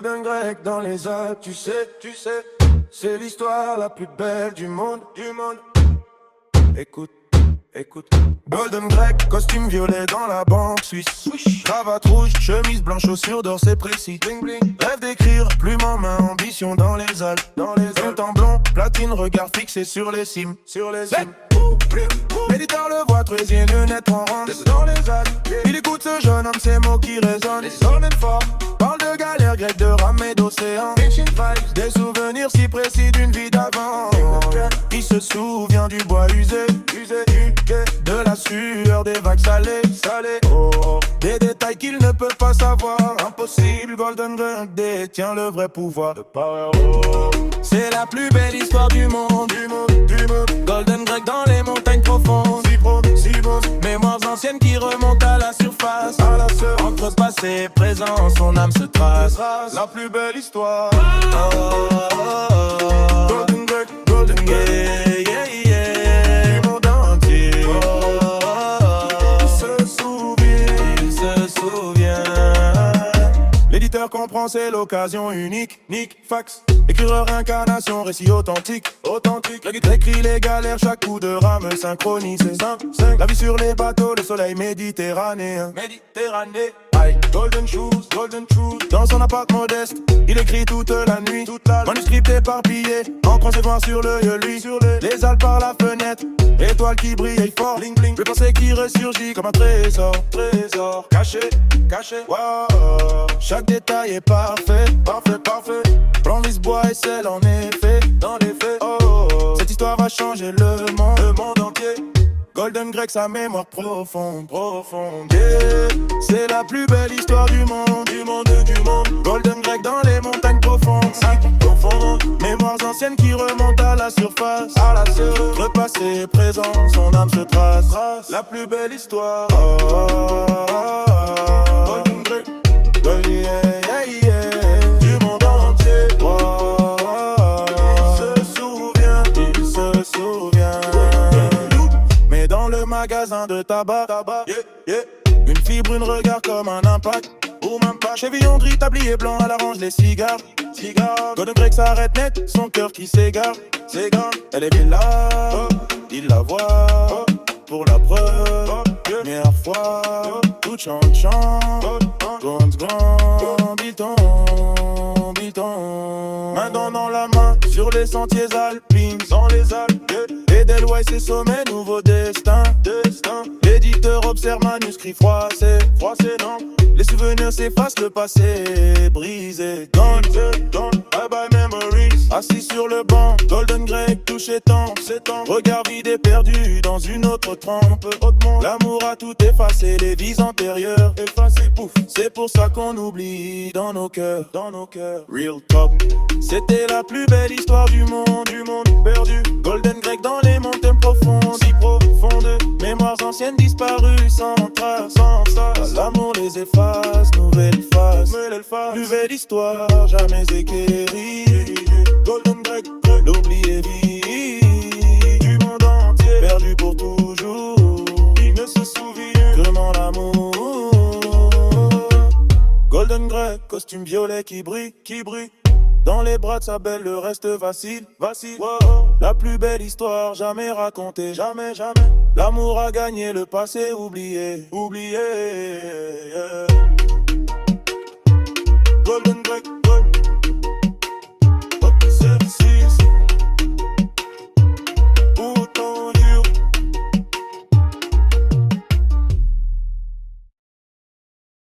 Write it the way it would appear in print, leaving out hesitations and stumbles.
Golden Grec dans les Alpes, tu sais, c'est l'histoire la plus belle du monde, Écoute, écoute. Golden Grec, costume violet dans la banque suisse. Cravate rouge, chemise blanche, chaussures d'or, c'est précis. Bling bling. Rêve d'écrire, plume en main, ambition dans les Alpes. Temps blond, platine, regard fixé sur les cimes. L'éditeur le voit, trésir, lunettes en rang. Dans les Alpes, il écoute ce jeune homme, ces mots qui résonnent. Parle de galère grecque, de rame et d'océan. Des souvenirs si précis d'une vie d'avant. Il se souvient du bois usé, de la sueur des vagues salées, des détails qu'il ne peut pas savoir. Impossible, Golden Grec détient le vrai pouvoir de Power. C'est la plus belle histoire du monde, Golden Grec dans les montagnes profondes, si bon. Mémoires anciennes qui remontent à la surface. Entre passé et présent, son âme se trace. La plus belle histoire. Golden Grec, Golden Grec, du monde entier. Il se souvient. L'éditeur comprend, c'est l'occasion unique. Fax, écrire réincarnation, récit authentique. Écrit les galères, chaque coup de rame synchronisé. La vie sur les bateaux, le soleil méditerranéen. Golden shoes, dans son appart modeste, il écrit toute la nuit, manuscrit éparpillé, encre ses noir sur le lui, les Alpes par la fenêtre, étoile qui brille fort, le pensée qui ressurgit comme un trésor, caché, wow. Chaque détail est parfait, plan lisse, bois et sel en effet, dans les faits, cette histoire va changer le monde entier. Golden Grec, sa mémoire profonde, yeah. C'est la plus belle histoire du monde, Golden Grec dans les montagnes profondes, mémoires anciennes qui remontent à la surface. Entre passé et présent, son âme se trace. La plus belle histoire. Golden Grec, du monde entier. Il se souvient. Mais dans le magasin de tabac, une fibre, une regard comme un impact. Ou même pas, chevillon gris, tablier blanc, à la range les cigares. Golden Grec s'arrête net, son cœur qui s'égare. Elle est là, il la voit. Pour la première fois, tout chante, grand, biton. Main dans la main, sur les sentiers alpines, dans les Alpes. Edelweiss et sommet, nouveau destin. L'éditeur observe manuscrit froissé, non. Les souvenirs s'effacent, le passé est brisé. Gone, bye bye memories. Assis sur le banc, Golden Grec touche étanche. Regard vide et perdu dans une autre trempe. L'amour a tout effacé, les vies antérieures effacées, pouf. C'est pour ça qu'on oublie dans nos cœurs. Real talk. C'était la plus belle histoire du monde perdu. Golden Grec dans les montagnes profondes, si profondes. Mémoires anciennes disparues sans trace. L'amour les efface, nouvelle face. Plus belle histoire, jamais écrite. Golden Grec, l'oubli est vide. Du monde entier, perdu pour toujours. Il ne se souvient que mon amour. Golden Grec, costume violet qui brille. Dans les bras de sa belle, le reste vacille. Wow. La plus belle histoire jamais racontée, jamais. L'amour a gagné, le passé oublié. Yeah.